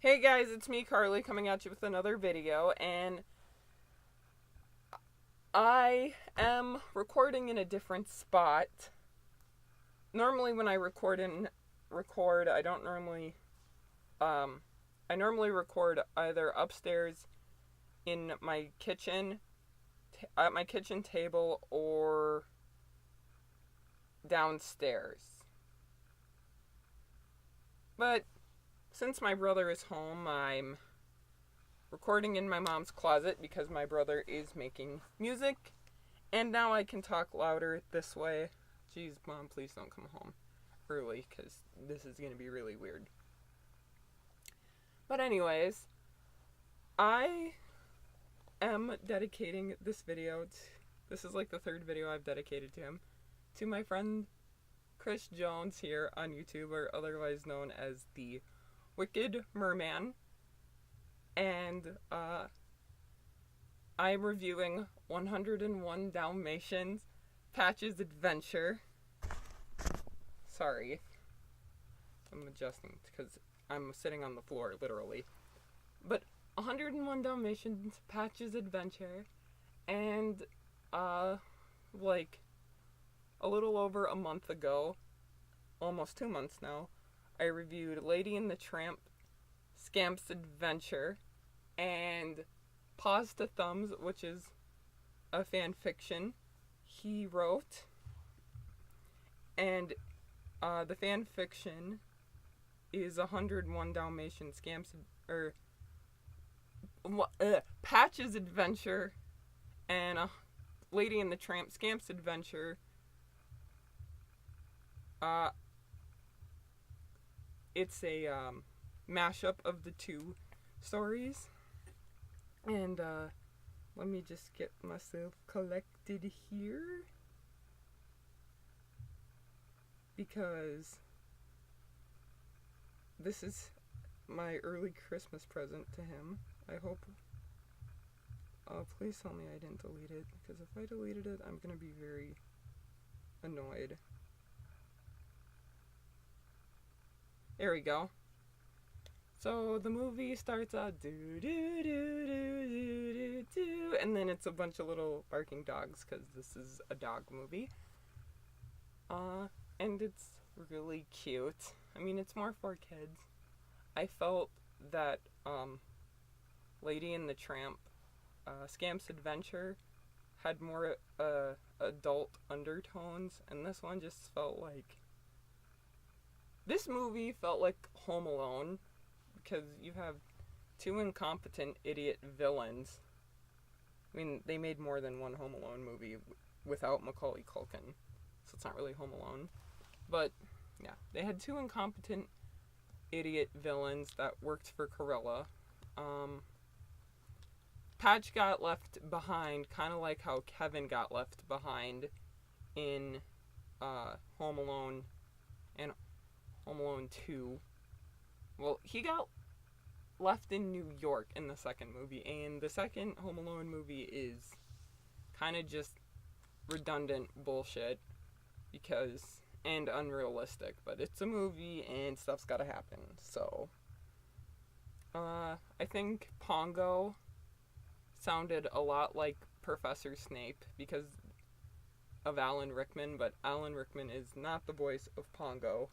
Hey guys, it's me, Carly, coming at you with another video, and I am recording in a different spot. Normally when I record, I don't normally, I normally record either upstairs in my kitchen, at my kitchen table, or downstairs. But since my brother is home, I'm recording in my mom's closet because my brother is making music, and now I can talk louder this way. Jeez, Mom, please don't come home early because this is going to be really weird. But anyways, I am dedicating this video, this is like the third video I've dedicated to him, to my friend Chris Jones here on YouTube, or otherwise known as the Wicked Merman. And I'm reviewing 101 Dalmatians, Patch's Adventure. Sorry, I'm adjusting because I'm sitting on the floor, literally. But 101 Dalmatians, Patch's Adventure, and like a little over a month ago, almost 2 months now, I reviewed Lady and the Tramp, Scamp's Adventure, and Paws to Thumbs, which is a fan fiction he wrote. And the fan fiction is 101 Dalmatians, Patch's Adventure, and Lady and the Tramp, Scamp's Adventure. It's a mashup of the two stories. And let me just get myself collected here, because this is my early Christmas present to him. I hope, please tell me I didn't delete it, because if I deleted it, I'm gonna be very annoyed. There we go. So the movie starts out do do do do do do do, and then it's a bunch of little barking dogs because this is a dog movie. And it's really cute. I mean, it's more for kids. I felt that Lady and the Tramp, Scamp's Adventure, had more adult undertones, and this one just felt like, this movie felt like Home Alone, because you have two incompetent idiot villains. I mean, they made more than one Home Alone movie without Macaulay Culkin, so it's not really Home Alone. But yeah, they had two incompetent idiot villains that worked for Cruella. Patch got left behind, kind of like how Kevin got left behind in Home Alone and Home Alone 2. Well, he got left in New York in the second movie, and the second Home Alone movie is kind of just redundant bullshit and unrealistic, but it's a movie and stuff's gotta happen. So I think Pongo sounded a lot like Professor Snape because of Alan Rickman, but Alan Rickman is not the voice of Pongo.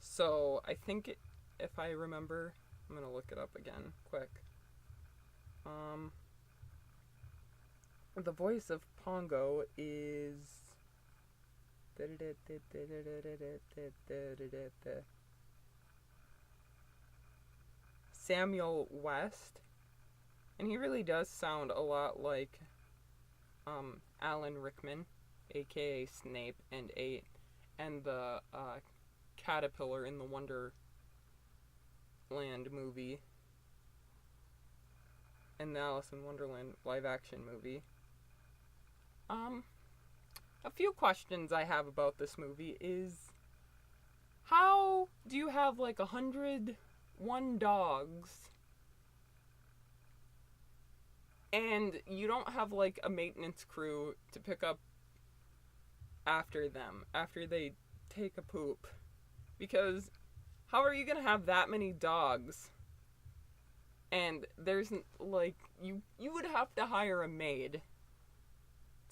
So I think if I remember, I'm gonna look it up again quick. The voice of Pongo is Samuel West, and he really does sound a lot like Alan Rickman, aka Snape, and the caterpillar in the Wonderland movie and the Alice in Wonderland live action movie. A few questions I have about this movie is, how do you have like 101 dogs and you don't have like a maintenance crew to pick up after them after they take a poop? Because how are you gonna have that many dogs? And there's, like, you would have to hire a maid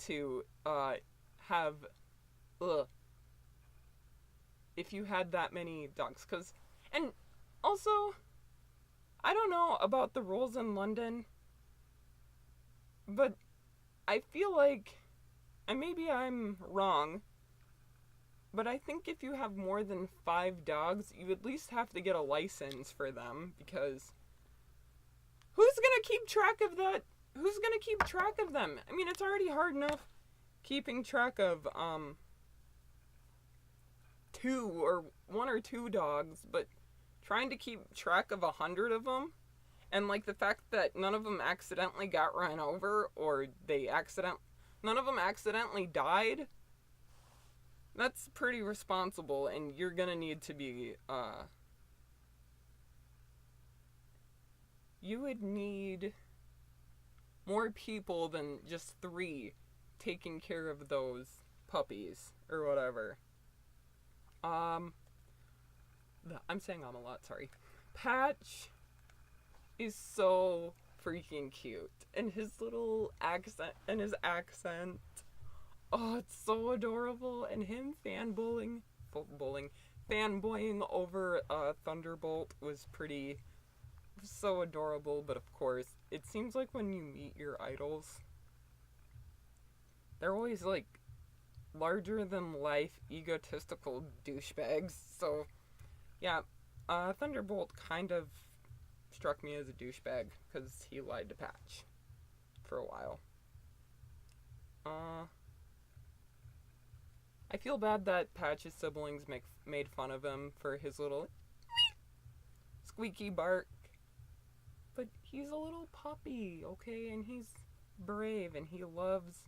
to, have, ugh, if you had that many dogs. And also, I don't know about the rules in London, but I feel like, and maybe I'm wrong, but I think if you have more than 5 dogs, you at least have to get a license for them, because who's gonna keep track of that? Who's gonna keep track of them? I mean, it's already hard enough keeping track of, 1 or 2 dogs, but trying to keep track of 100 of them, and, like, the fact that none of them accidentally got run over, or none of them accidentally died, that's pretty responsible, and you're gonna need to be, you would need more people than just 3 taking care of those puppies, or whatever. I'm saying a lot, sorry. Patch is so freaking cute, and his little accent, oh, it's so adorable, and him fanboying over Thunderbolt was so adorable. But of course, it seems like when you meet your idols, they're always, like, larger than life, egotistical douchebags. So yeah, Thunderbolt kind of struck me as a douchebag because he lied to Patch for a while. I feel bad that Patch's siblings made fun of him for his little squeaky bark. But he's a little puppy, okay? And he's brave, and he loves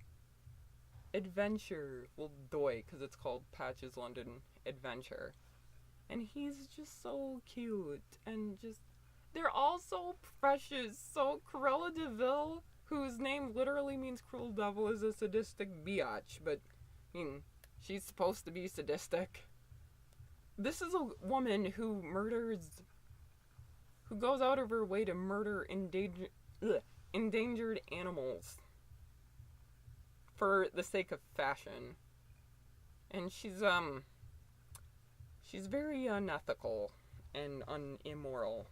adventure. Well, because it's called Patch's London Adventure. And he's just so cute, and they're all so precious. So Cruella de Vil, whose name literally means cruel devil, is a sadistic biatch, but, I mean, she's supposed to be sadistic. This is a woman who goes out of her way to murder endangered animals for the sake of fashion. And she's very unethical and immoral.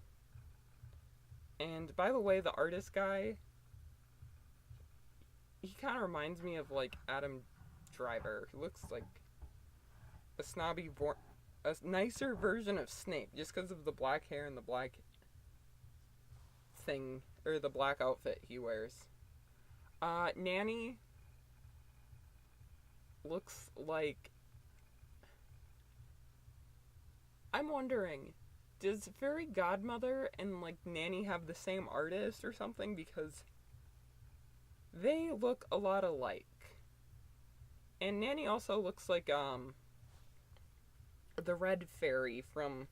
And by the way, the artist guy, he kind of reminds me of, like, Adam Driver, who looks like a nicer version of Snape, just because of the black hair and the black thing, or the black outfit he wears. Nanny looks like, I'm wondering, does Fairy Godmother and, like, Nanny have the same artist or something? Because they look a lot alike. And Nanny also looks like, the red fairy from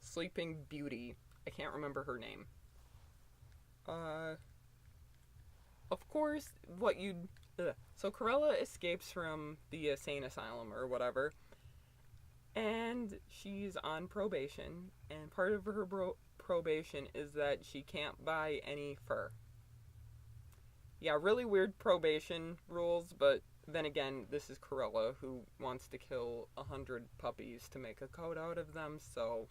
Sleeping Beauty. I can't remember her name. Of course, so Cruella escapes from the insane asylum or whatever, and she's on probation, and part of her probation is that she can't buy any fur. Yeah, really weird probation rules, but then again, this is Cruella, who wants to kill 100 puppies to make a coat out of them, so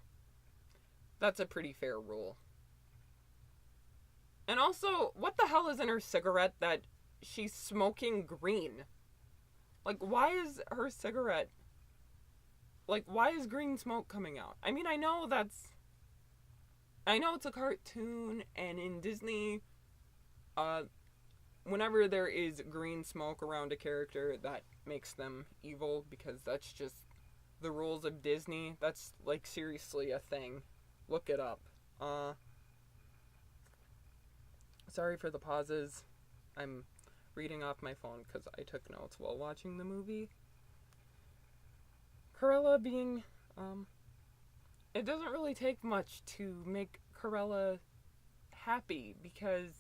that's a pretty fair rule. And also, what the hell is in her cigarette that she's smoking green? Like, why is her cigarette... Like, why is green smoke coming out? I mean, I know it's a cartoon, and in Disney, whenever there is green smoke around a character, that makes them evil, because that's just the rules of Disney. That's, like, seriously a thing. Look it up. Sorry for the pauses. I'm reading off my phone because I took notes while watching the movie. Cruella being, it doesn't really take much to make Cruella happy, because,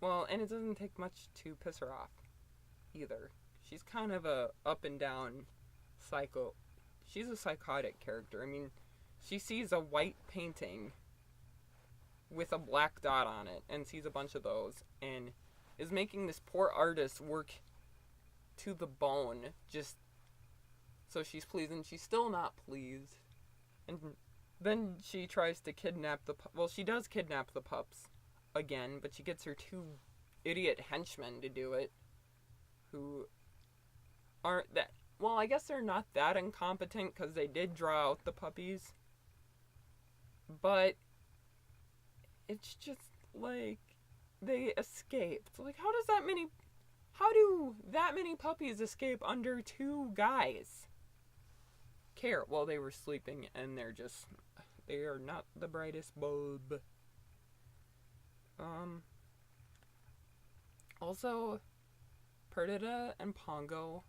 well, and it doesn't take much to piss her off either. She's kind of a up and down psycho. She's a psychotic character. I mean, she sees a white painting with a black dot on it and sees a bunch of those and is making this poor artist work to the bone just so she's pleased, and she's still not pleased. And then she tries to kidnap she does kidnap the pups again, but she gets her two idiot henchmen to do it, who aren't that, well, I guess they're not that incompetent because they did draw out the puppies, but it's just like they escaped. Like, how do that many puppies escape under two guys? Well, they were sleeping, and they are not the brightest bulb. Also, Perdita and Pongo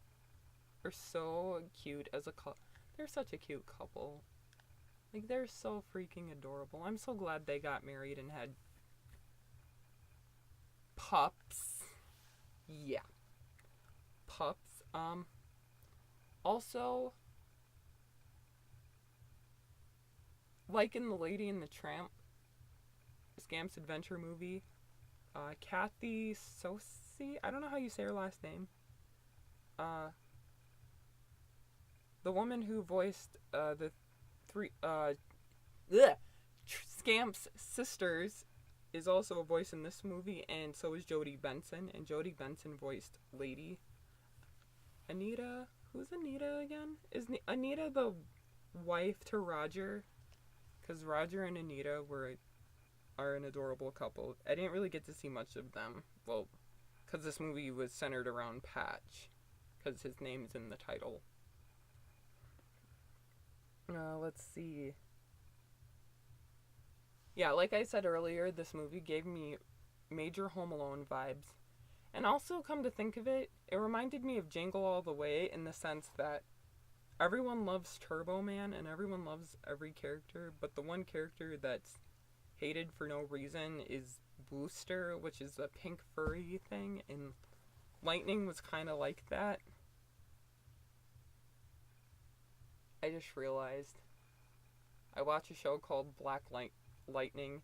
are so cute as a couple. They're such a cute couple. Like, they're so freaking adorable. I'm so glad they got married and had pups. Yeah. Pups. Also, like in The Lady and the Tramp, Scamp's adventure movie, Kathy Sosi, I don't know how you say her last name. The woman who voiced the Scamp's sisters is also a voice in this movie, and so is Jodie Benson, and Jodie Benson voiced Lady. Anita, who's Anita again? Is Anita the wife to Roger? Because Roger and Anita are an adorable couple. I didn't really get to see much of them. Well, because this movie was centered around Patch, because his name's in the title. Let's see. Yeah, like I said earlier, this movie gave me major Home Alone vibes. And also, come to think of it, it reminded me of Jingle All the Way in the sense that everyone loves Turbo Man and everyone loves every character, but the one character that's hated for no reason is Booster, which is a pink furry thing, and Lightning was kind of like that. I just realized I watch a show called Black Lightning,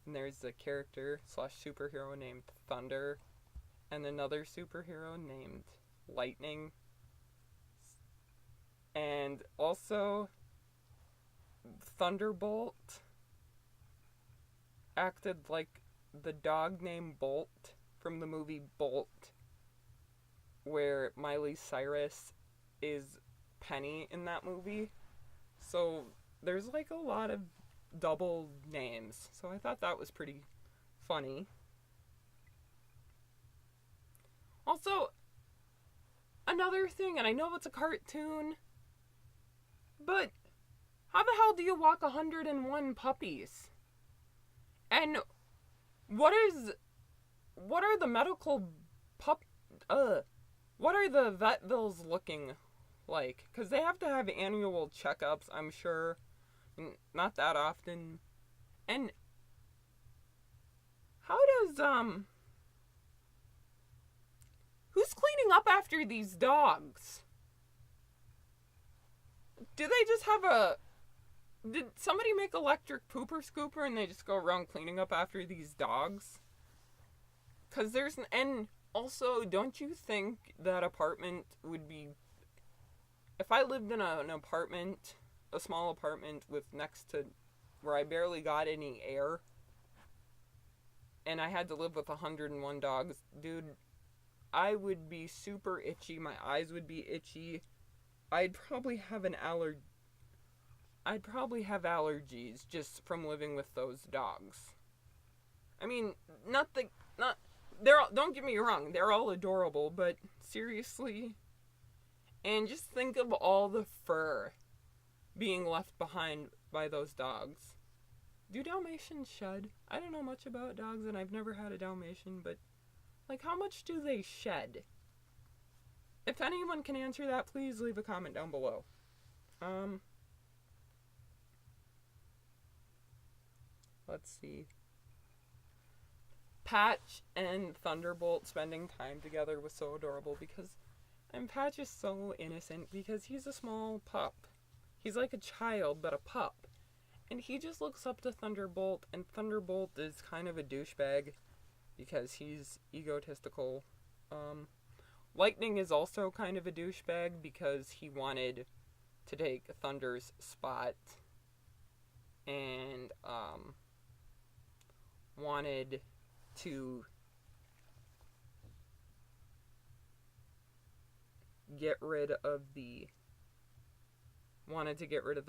and there's a character / superhero named Thunder, and another superhero named Lightning. And also, Thunderbolt acted like the dog named Bolt from the movie Bolt, where Miley Cyrus is Penny in that movie. So there's like a lot of double names. So I thought that was pretty funny. Also, another thing, and I know it's a cartoon, but how the hell do you walk 101 puppies? And what are the medical what are the vet bills looking like? Because they have to have annual checkups, I'm sure. Not that often. And how does, who's cleaning up after these dogs? Do they just have did somebody make electric pooper scooper and they just go around cleaning up after these dogs? Because and also, don't you think that apartment would be, if I lived in an apartment, a small apartment with next to, where I barely got any air, and I had to live with 101 dogs, dude, I would be super itchy, my eyes would be itchy, I'd probably have allergies just from living with those dogs. I mean, don't get me wrong, they're all adorable, but seriously, and just think of all the fur being left behind by those dogs. Do Dalmatians shed? I don't know much about dogs, and I've never had a Dalmatian, but, like, how much do they shed? If anyone can answer that, please leave a comment down below. Let's see. Patch and Thunderbolt spending time together was so adorable and Patch is so innocent because he's a small pup. He's like a child, but a pup. And he just looks up to Thunderbolt, and Thunderbolt is kind of a douchebag because he's egotistical. Lightning is also kind of a douchebag because he wanted to take Thunder's spot and wanted to get rid of the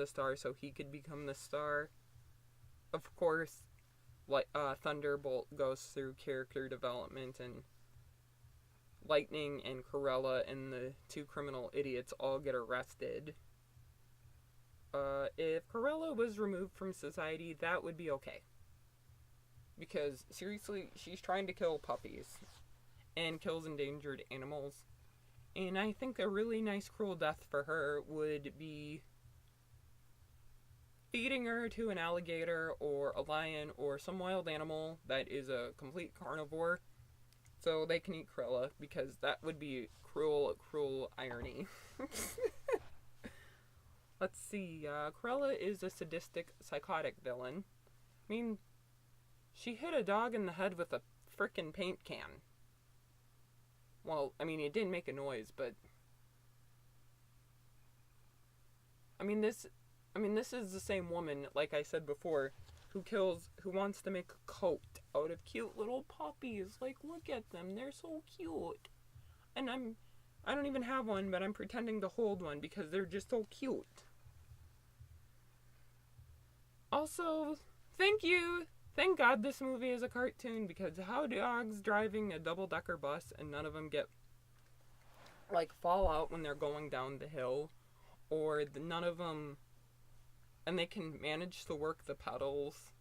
star so he could become the star. Of course, Thunderbolt goes through character development, and Lightning and Corella and the two criminal idiots all get arrested. If Corella was removed from society, that would be okay. Because, seriously, she's trying to kill puppies and kills endangered animals. And I think a really nice cruel death for her would be feeding her to an alligator or a lion or some wild animal that is a complete carnivore so they can eat Corella, because that would be cruel irony. Let's see, Corella is a sadistic, psychotic villain. I mean, she hit a dog in the head with a frickin' paint can. Well, I mean, it didn't make a noise, but this is the same woman, like I said before, who wants to make a coat out of cute little puppies. Like, look at them, they're so cute. And I don't even have one, but I'm pretending to hold one because they're just so cute. Also, thank God this movie is a cartoon, because how dogs driving a double-decker bus and none of them get, fall out when they're going down the hill, or none of them, and they can manage to work the pedals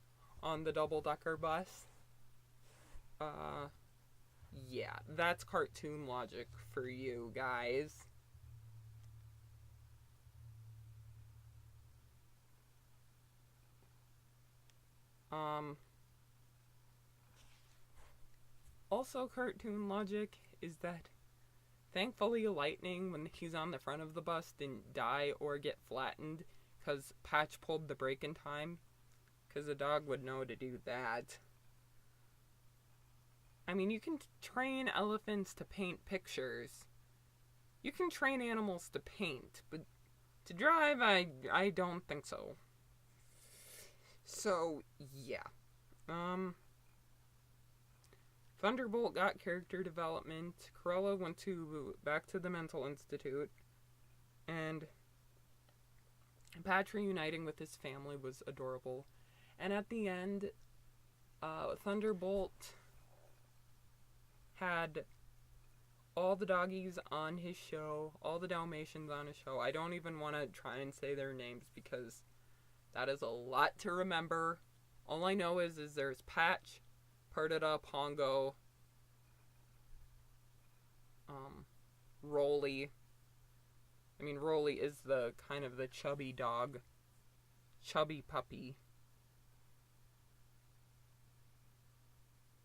on the double-decker bus. Yeah, that's cartoon logic for you guys. Also cartoon logic is that thankfully Lightning, when he's on the front of the bus, didn't die or get flattened because Patch pulled the brake in time, because a dog would know to do that. I mean, you can train elephants to paint pictures. You can train animals to paint, but to drive, I don't think so. So, yeah. Thunderbolt got character development. Corella went back to the mental institute. And Patch reuniting with his family was adorable. And at the end, Thunderbolt had all the doggies on his show, all the Dalmatians on his show. I don't even want to try and say their names because that is a lot to remember. All I know is there's Patch, Perdita, Pongo, Rolly. I mean, Rolly is the kind of the chubby dog, chubby puppy.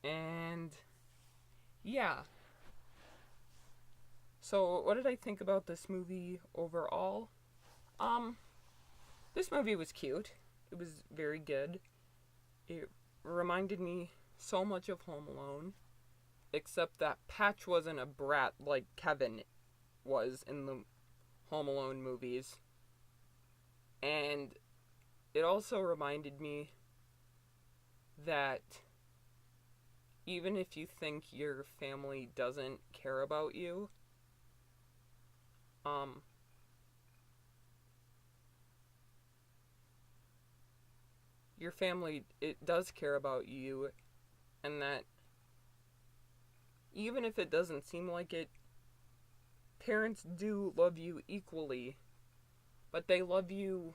And yeah. So, what did I think about this movie overall? This movie was cute. It was very good. It reminded me so much of Home Alone, except that Patch wasn't a brat like Kevin was in the Home Alone movies. And it also reminded me that even if you think your family doesn't care about you, your family, it does care about you, and that even if it doesn't seem like it, parents do love you equally, but they love you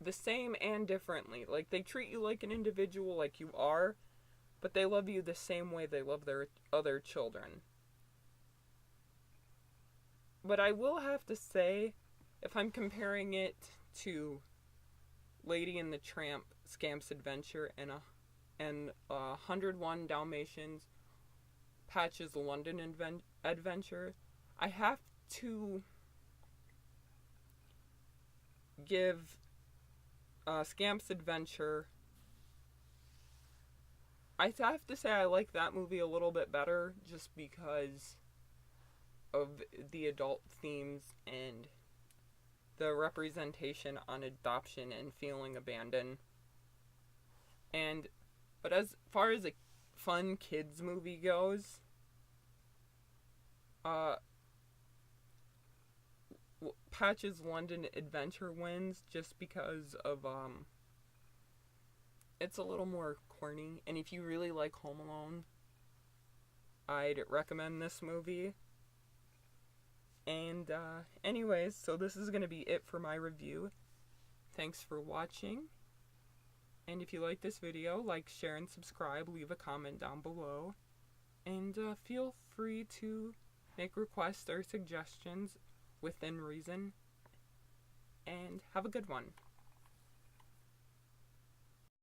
the same and differently. Like, they treat you like an individual, like you are, but they love you the same way they love their other children. But I will have to say, if I'm comparing it to Lady and the Tramp, Scamp's Adventure, and 101 Dalmatians, Patch's London Adventure, I have to give Scamp's Adventure, I have to say I like that movie a little bit better just because of the adult themes and the representation on adoption and feeling abandoned. But as far as a fun kids movie goes, Patch's London Adventure wins just because of it's a little more corny, and if you really like Home Alone, I'd recommend this movie. And anyways, so this is going to be it for my review. Thanks for watching. And if you like this video, like, share, and subscribe. Leave a comment down below. And feel free to make requests or suggestions within reason. And have a good one.